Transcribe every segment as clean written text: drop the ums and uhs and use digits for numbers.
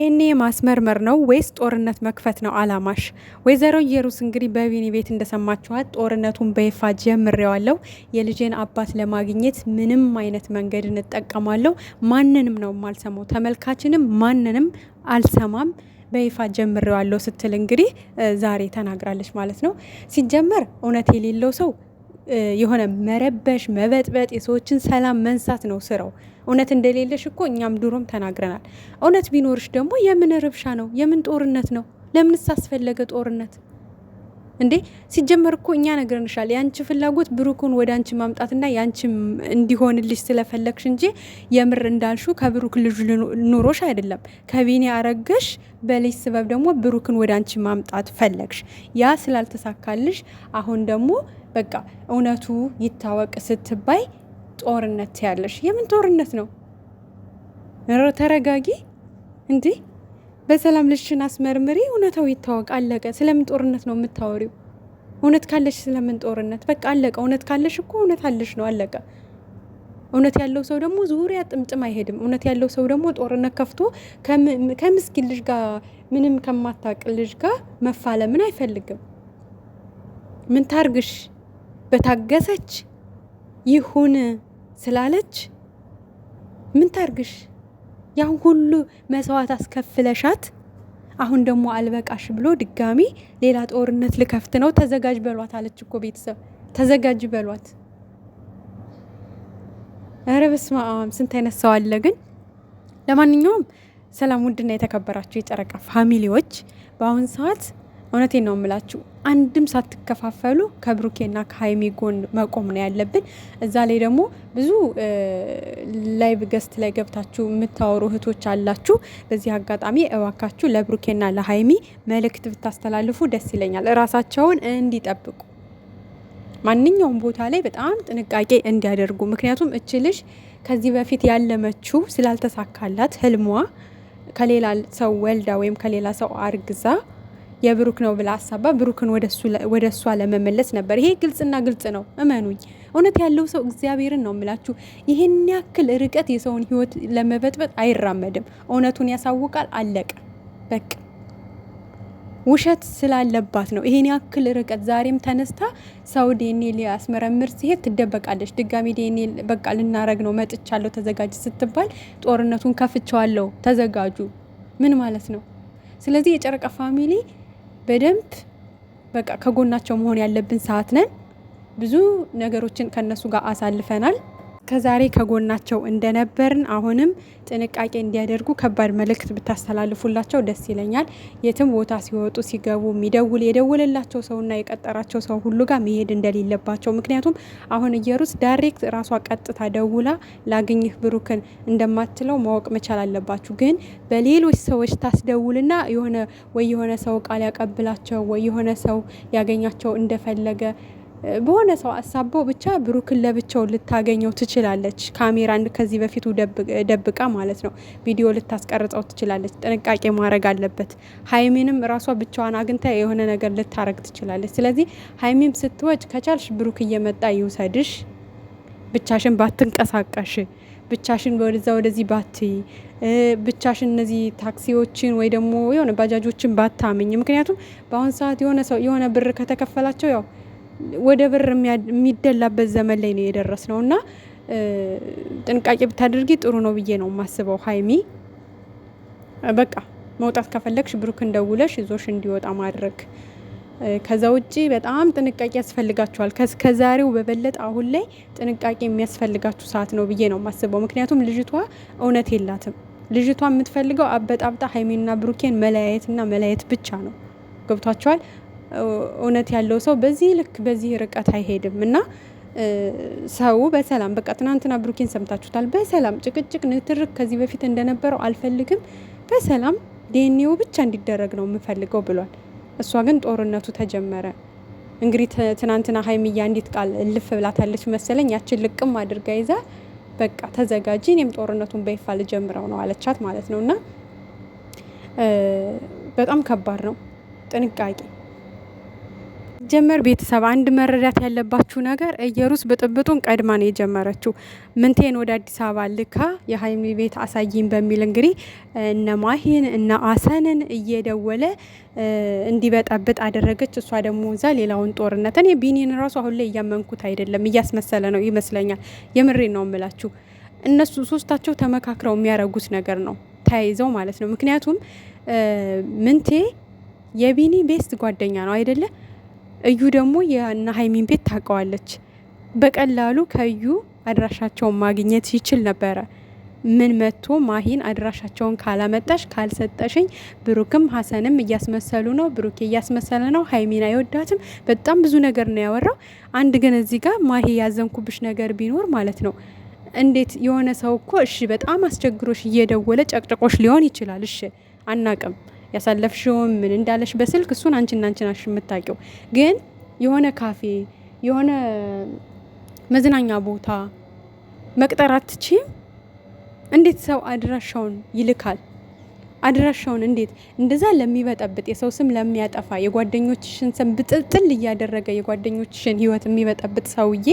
እኔ ማስመርመር ነው ወይስ ጦርነት መክፈት ነው አላማሽ? ወይዘሮ ኢየሩስ እንግዲህ በቢኒ ቤት እንደሰማችኋት ጦርነቱን በይፋ ጀምሬዋለሁ። የልጄን አባት ለማግኘት ምንም አይነት መንገድ እንጠቀማለሁ። ማንንም ነው የማልሰማው፣ ተመልካችንም ማንንም አልሰማም። በይፋ ጀምሬዋለሁ ስትል እንግዲህ ዛሬ ተናግራለች ማለት ነው። ሲጀመር እውነት የሌለው ሰው የሆነ መረበሽ፣ መበጥበጥ፣ የሰዎችን ሰላም መንሳት ነው ስራው። እውነት እንደሌለሽ እኮ እኛም ድሮም ተናግረናል። እውነት ቢኖርሽ ደግሞ የምን ርብሻ ነው? የምን ጦርነት ነው? ለምንስ አስፈለገ ጦርነት እንዴ? ሲጀመር እኮ እኛ ነግረንሻል። ያንቺ ፍላጎት ብሩክን ወደ አንቺ ማምጣትና ያንቺ እንዲሆንልሽ ስለፈለግሽ እንጂ የምር እንዳልሹ ከብሩክ ልጅ ኑሮሽ አይደለም። ከቢኒ አረገሽ በልጅ ስበብ ደግሞ ብሩክን ወደ አንቺ ማምጣት ፈለግሽ። ያ ስላልተሳካልሽ አሁን ደግሞ በቃ እውነቱ ይታወቅ ስትባይ ጦርነት ያለሽ። የምን ጦርነት ነው? ተረጋጊ እንዴ! በሰላም ልጅሽን አስመርምሪ፣ እውነታው ይታወቅ፣ አለቀ። ስለምን ጦርነት ነው የምታወሪው? እውነት ካለሽ ስለምን ጦርነት? በቃ አለቀ። እውነት ካለሽ እኮ እውነት አለሽ ነው፣ አለቀ። እውነት ያለው ሰው ደግሞ ዙሪያ ጥምጥም አይሄድም። እውነት ያለው ሰው ደግሞ ጦርነት ከፍቶ ከምስኪን ልጅ ጋር ምንም ከማታቅ ልጅ ጋር መፋለምን አይፈልግም። ምን ታርግሽ? በታገሰች ይሁን ስላለች ምን ታርግሽ? ያን ሁሉ መስዋዕት አስከፍለሻት አሁን ደግሞ አልበቃሽ ብሎ ድጋሚ ሌላ ጦርነት ልከፍት ነው። ተዘጋጅ በሏት አለች እኮ ቤተሰብ፣ ተዘጋጅ በሏት። ኧረ በስመ አብ ስንት አይነት ሰው አለ ግን። ለማንኛውም ሰላም ውድና የተከበራችሁ የጨረቃ ፋሚሊዎች፣ በአሁን ሰዓት እውነቴን ነው የምላችሁ፣ አንድም ሳትከፋፈሉ ከብሩኬና ከሀይሚ ጎን መቆም ነው ያለብን። እዛ ላይ ደግሞ ብዙ ላይቭ ገስት ላይ ገብታችሁ የምታወሩ እህቶች አላችሁ። በዚህ አጋጣሚ እባካችሁ ለብሩኬና ለሀይሚ መልእክት ብታስተላልፉ ደስ ይለኛል። እራሳቸውን እንዲጠብቁ ማንኛውም ቦታ ላይ በጣም ጥንቃቄ እንዲያደርጉ። ምክንያቱም እች ልጅ ከዚህ በፊት ያለመችው ስላልተሳካላት ህልሟ ከሌላ ሰው ወልዳ ወይም ከሌላ ሰው አርግዛ የብሩክ ነው ብላ አሳባ ብሩክን ወደ እሷ ለመመለስ ነበር። ይሄ ግልጽና ግልጽ ነው፣ እመኑኝ። እውነት ያለው ሰው እግዚአብሔርን ነው የምላችሁ፣ ይሄን ያክል ርቀት የሰውን ህይወት ለመበጥበጥ አይራመድም። እውነቱን ያሳውቃል፣ አለቀ በቃ። ውሸት ስላለባት ነው ይሄን ያክል ርቀት። ዛሬም ተነስታ ሰው ዲኤንኤ ሊያስመረምር ሲሄድ ትደበቃለች። ድጋሚ ዲኤንኤ በቃ ልናረግ ነው መጥቻለሁ ተዘጋጅ ስትባል ጦርነቱን ከፍቼዋለሁ ተዘጋጁ ምን ማለት ነው? ስለዚህ የጨረቃ ፋሚሊ በደንብ በቃ ከጎናቸው መሆን ያለብን ሰዓት ነን። ብዙ ነገሮችን ከነሱ ጋር አሳልፈናል። ከዛሬ ከጎናቸው እንደነበርን አሁንም ጥንቃቄ እንዲያደርጉ ከባድ መልእክት ብታስተላልፉላቸው ደስ ይለኛል። የትም ቦታ ሲወጡ ሲገቡ የደወለላቸው ሰውና የቀጠራቸው ሰው ሁሉ ጋር መሄድ እንደሌለባቸው። ምክንያቱም አሁን ኢየሩስ ዳይሬክት ራሷ ቀጥታ ደውላ ላግኝህ ብሩክን እንደማትለው ማወቅ መቻል አለባችሁ። ግን በሌሎች ሰዎች ታስደውልና የሆነ ሰው ቃል ያቀብላቸው ወይ የሆነ ሰው ያገኛቸው እንደፈለገ በሆነ ሰው አሳበው ብቻ ብሩክን ለብቻው ልታገኘው ትችላለች። ካሜራ ከዚህ በፊቱ ደብቃ ማለት ነው ቪዲዮ ልታስቀርጸው ትችላለች። ጥንቃቄ ማድረግ አለበት። ሀይሚንም ራሷ ብቻዋን አግኝታ የሆነ ነገር ልታረግ ትችላለች። ስለዚህ ሀይሚም ስትወጭ ከቻልሽ ብሩክ እየመጣ ይውሰድሽ። ብቻሽን ባትንቀሳቀሽ፣ ብቻሽን ወደዚህ ባትይ፣ ብቻሽን እነዚህ ታክሲዎችን ወይ ደግሞ የሆነ ባጃጆችን ባታምኝ። ምክንያቱም በአሁን ሰዓት የሆነ ብር ከተከፈላቸው ያው ወደ ብር የሚደላበት ዘመን ላይ ነው የደረስ ነው። እና ጥንቃቄ ብታደርጊ ጥሩ ነው ብዬ ነው የማስበው። ሀይሚ በቃ መውጣት ከፈለግሽ ብሩክን ደውለሽ ይዞሽ እንዲወጣ ማድረግ። ከዛ ውጪ በጣም ጥንቃቄ ያስፈልጋችኋል። ከዛሬው በበለጠ አሁን ላይ ጥንቃቄ የሚያስፈልጋችሁ ሰዓት ነው ብዬ ነው የማስበው። ምክንያቱም ልጅቷ እውነት የላትም። ልጅቷ የምትፈልገው አበጣብጣ ሀይሚና ብሩኬን መለያየትና መለያየት ብቻ ነው። ገብቷቸዋል። እውነት ያለው ሰው በዚህ ልክ በዚህ ርቀት አይሄድም። እና ሰው በሰላም በቃ ትናንትና ብሩኬን ሰምታችሁታል። በሰላም ጭቅጭቅ፣ ንትርክ ከዚህ በፊት እንደነበረው አልፈልግም፣ በሰላም ዲኤንኤው ብቻ እንዲደረግ ነው የምፈልገው ብሏል። እሷ ግን ጦርነቱ ተጀመረ። እንግዲህ ትናንትና ሀይሚያ እንዴት ቃል እልፍ ብላታለች መሰለኝ። ያችን ልቅም አድርጋ ይዛ በቃ ተዘጋጂ፣ እኔም ጦርነቱን በይፋ ልጀምረው ነው አለቻት ማለት ነው። እና በጣም ከባድ ነው። ጥንቃቄ ሲጀመር ቤተሰብ አንድ መረዳት ያለባችሁ ነገር እየሩስ ብጥብጡን ቀድማ ነው የጀመረችው። ምንቴን ወደ አዲስ አበባ ልካ የሀይሚ ቤት አሳይኝ በሚል እንግዲህ እነ ማሂን እነ አሰንን እየደወለ እንዲበጠብጥ አደረገች። እሷ ደግሞ እዛ ሌላውን ጦርነት እኔ ቢኒን ራሱ አሁን ላይ እያመንኩት አይደለም፣ እያስመሰለ ነው ይመስለኛል። የምሬ ነው የምላችሁ። እነሱ ሶስታቸው ተመካክረው የሚያረጉት ነገር ነው፣ ተያይዘው ማለት ነው። ምክንያቱም ምንቴ የቢኒ ቤስት ጓደኛ ነው አይደለ? እዩ ደግሞ የእነ ሀይሚን ቤት ታውቀዋለች። በቀላሉ ከዩ አድራሻቸውን ማግኘት ይችል ነበረ። ምን መጥቶ ማሂን አድራሻቸውን ካላመጣሽ ካልሰጠሽኝ፣ ብሩክም ሀሰንም እያስመሰሉ ነው፣ ብሩክ እያስመሰለ ነው፣ ሀይሚን አይወዳትም። በጣም ብዙ ነገር ነው ያወራው። አንድ ግን እዚህ ጋር ማሂ ያዘንኩብሽ ነገር ቢኖር ማለት ነው እንዴት የሆነ ሰው እኮ እሺ በጣም አስቸግሮሽ እየደወለ ጨቅጭቆሽ ሊሆን ይችላል። እሺ አናቅም ያሳለፍሽውን ምን እንዳለሽ በስልክ እሱን አንቺና አንቺ ናሽ የምታውቂው። ግን የሆነ ካፌ የሆነ መዝናኛ ቦታ መቅጠር አትችይም? እንዴት ሰው አድራሻውን ይልካል? አድራሻውን እንዴት እንደዛ ለሚበጠብጥ የሰው ስም ለሚያጠፋ የጓደኞችሽን ስም ብጥልጥል እያደረገ የጓደኞችሽን ሕይወት የሚበጠብጥ ሰውዬ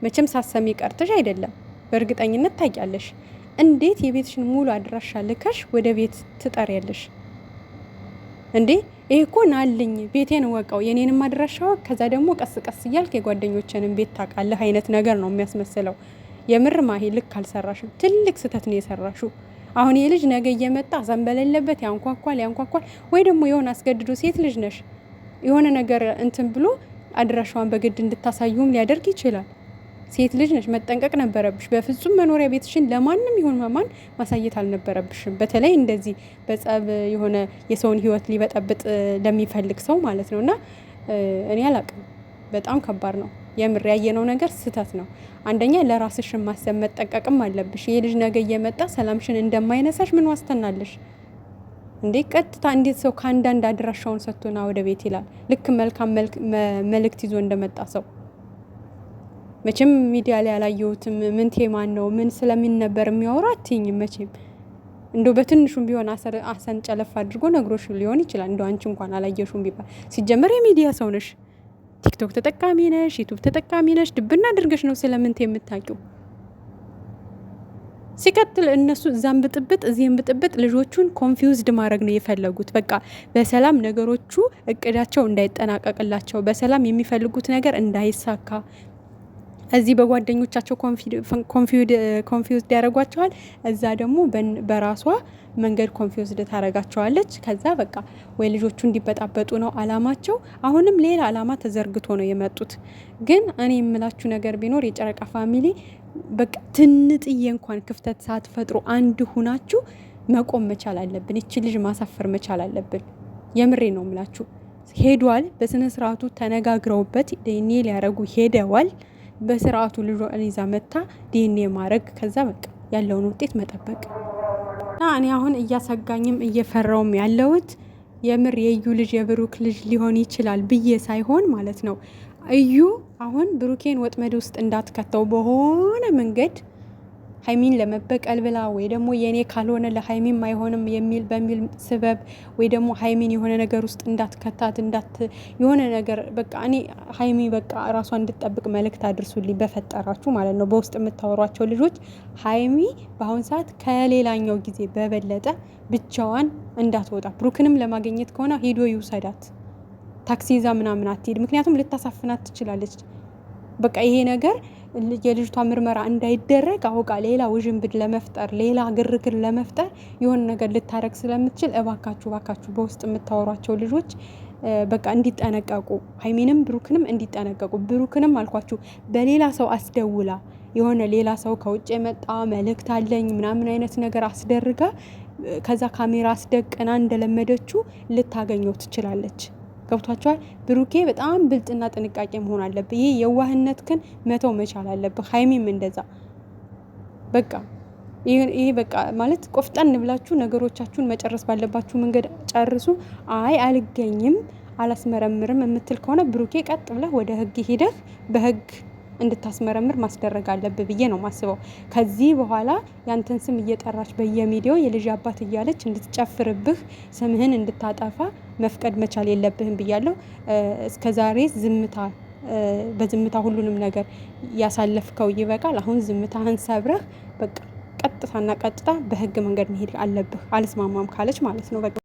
መቼም ሳሰሚ ቀርተሽ አይደለም፣ በእርግጠኝነት ታውቂያለሽ። እንዴት የቤትሽን ሙሉ አድራሻ ልከሽ ወደ ቤት ትጠሪያለሽ እንዴ? ይሄ እኮ ናልኝ ቤቴን ወቀው የኔንም አድራሻ ወቅ፣ ከዛ ደግሞ ቀስ ቀስ እያልክ የጓደኞችንም ቤት ታውቃለህ አይነት ነገር ነው የሚያስመስለው። የምር ማሂ ልክ አልሰራሽም፣ ትልቅ ስህተት ነው የሰራሽው። አሁን የልጅ ነገ እየመጣ ዘንበለለበት ያንኳኳል ወይ ደግሞ የሆነ አስገድዶ ሴት ልጅ ነሽ የሆነ ነገር እንትን ብሎ አድራሻዋን በግድ እንድታሳዩም ሊያደርግ ይችላል። ሴት ልጅ ነሽ፣ መጠንቀቅ ነበረብሽ። በፍጹም መኖሪያ ቤትሽን ለማንም ይሁን ማማን ማሳየት አልነበረብሽም። በተለይ እንደዚህ በጸብ የሆነ የሰውን ሕይወት ሊበጠብጥ ለሚፈልግ ሰው ማለት ነው። እና እኔ አላቅም፣ በጣም ከባድ ነው የምር። ያየነው ነገር ስህተት ነው። አንደኛ ለራስሽን ማሰብ መጠንቀቅም አለብሽ። ይሄ ልጅ ነገ እየመጣ ሰላምሽን እንደማይነሳሽ ምን ዋስተናለሽ እንዴ? ቀጥታ እንዴት ሰው ከአንዳንድ አድራሻውን ሰጥቶና ወደ ቤት ይላል? ልክ መልካም መልእክት ይዞ እንደመጣ ሰው። መቼም ሚዲያ ላይ ያላየሁትም ምንቴ ማን ነው ምን ስለምን ነበር የሚያወራ አትይኝም። መቼም እንደው በትንሹም ቢሆን አሰን ጨለፍ አድርጎ ነግሮሽ ሊሆን ይችላል። እንደው አንቺ እንኳን አላየሹም ቢባል። ሲጀመር የሚዲያ ሰው ነሽ፣ ቲክቶክ ተጠቃሚ ነሽ፣ ዩቲዩብ ተጠቃሚ ነሽ። ድብና አድርገሽ ነው ስለምንቴ የምታውቂው። ሲቀጥል እነሱ እዛም ብጥብጥ እዚህም ብጥብጥ ልጆቹን ኮንፊውዝድ ማድረግ ነው የፈለጉት። በቃ በሰላም ነገሮቹ እቅዳቸው እንዳይጠናቀቅላቸው፣ በሰላም የሚፈልጉት ነገር እንዳይሳካ እዚህ በጓደኞቻቸው ኮንፊውዝድ ያደርጓቸዋል። እዛ ደግሞ በራሷ መንገድ ኮንፊውዝድ ታደርጋቸዋለች። ከዛ በቃ ወይ ልጆቹ እንዲበጣበጡ ነው አላማቸው። አሁንም ሌላ አላማ ተዘርግቶ ነው የመጡት። ግን እኔ የምላችሁ ነገር ቢኖር የጨረቃ ፋሚሊ በቃ ትንጥዬ እንኳን ክፍተት ሳትፈጥሩ አንድ ሁናችሁ መቆም መቻል አለብን። እቺ ልጅ ማሳፈር መቻል አለብን። የምሬ ነው የምላችሁ። ሄዷል፣ በስነ ስርዓቱ ተነጋግረውበት ዲኤንኤ ሊያረጉ ሄደዋል። በስርዓቱ ልጇን ይዛ መታ ዲኤንኤ ማድረግ፣ ከዛ በቃ ያለውን ውጤት መጠበቅ እና እኔ አሁን እያሰጋኝም እየፈራውም ያለውት የምር የእዩ ልጅ የብሩክ ልጅ ሊሆን ይችላል ብዬ ሳይሆን ማለት ነው እዩ አሁን ብሩኬን ወጥመድ ውስጥ እንዳትከተው በሆነ መንገድ ሀይሚን ለመበቀል ብላ ወይ ደግሞ የኔ ካልሆነ ለሀይሚም አይሆንም በሚል ስበብ ወይ ደግሞ ሀይሚን የሆነ ነገር ውስጥ እንዳትከታት የሆነ ነገር በቃ እኔ ሀይሚ በቃ ራሷ እንድትጠብቅ መልእክት አድርሱልኝ በፈጠራችሁ ማለት ነው። በውስጥ የምታወሯቸው ልጆች ሀይሚ በአሁን ሰዓት ከሌላኛው ጊዜ በበለጠ ብቻዋን እንዳትወጣ፣ ብሩክንም ለማግኘት ከሆነ ሄዶ ይውሰዳት፣ ታክሲ ይዛ ምናምን አትሄድ። ምክንያቱም ልታሳፍናት ትችላለች። በቃ ይሄ ነገር የልጅቷ ምርመራ እንዳይደረግ አውቃ ሌላ ውዥንብድ ለመፍጠር ሌላ ግርግር ለመፍጠር የሆነ ነገር ልታረግ ስለምትችል እባካችሁ በውስጥ የምታወሯቸው ልጆች በቃ እንዲጠነቀቁ፣ ሀይሚንም ብሩክንም እንዲጠነቀቁ። ብሩክንም አልኳችሁ በሌላ ሰው አስደውላ የሆነ ሌላ ሰው ከውጭ የመጣ መልእክት አለኝ ምናምን አይነት ነገር አስደርጋ ከዛ ካሜራ አስደቅና እንደለመደችው ልታገኘው ትችላለች። ገብቷቸዋል። ብሩኬ በጣም ብልጥና ጥንቃቄ መሆን አለብህ። ይሄ የዋህነት ግን መተው መቻል አለብህ። ሀይሚም እንደዛ በቃ ይሄ በቃ ማለት ቆፍጠን ብላችሁ ነገሮቻችሁን መጨረስ ባለባችሁ መንገድ ጨርሱ። አይ አልገኝም አላስመረምርም የምትል ከሆነ ብሩኬ ቀጥ ብለህ ወደ ህግ ሂደህ በህግ እንድታስመረምር ማስደረግ አለብህ ብዬ ነው ማስበው። ከዚህ በኋላ ያንተን ስም እየጠራች በየሚዲያው የልጅ አባት እያለች እንድትጨፍርብህ ስምህን እንድታጠፋ መፍቀድ መቻል የለብህም ብያለሁ። እስከዛሬ በዝምታ ሁሉንም ነገር ያሳለፍከው ይበቃል። አሁን ዝምታህን ሰብረህ በቃ ቀጥታ በህግ መንገድ መሄድ አለብህ። አልስማማም ካለች ማለት ነው በቃ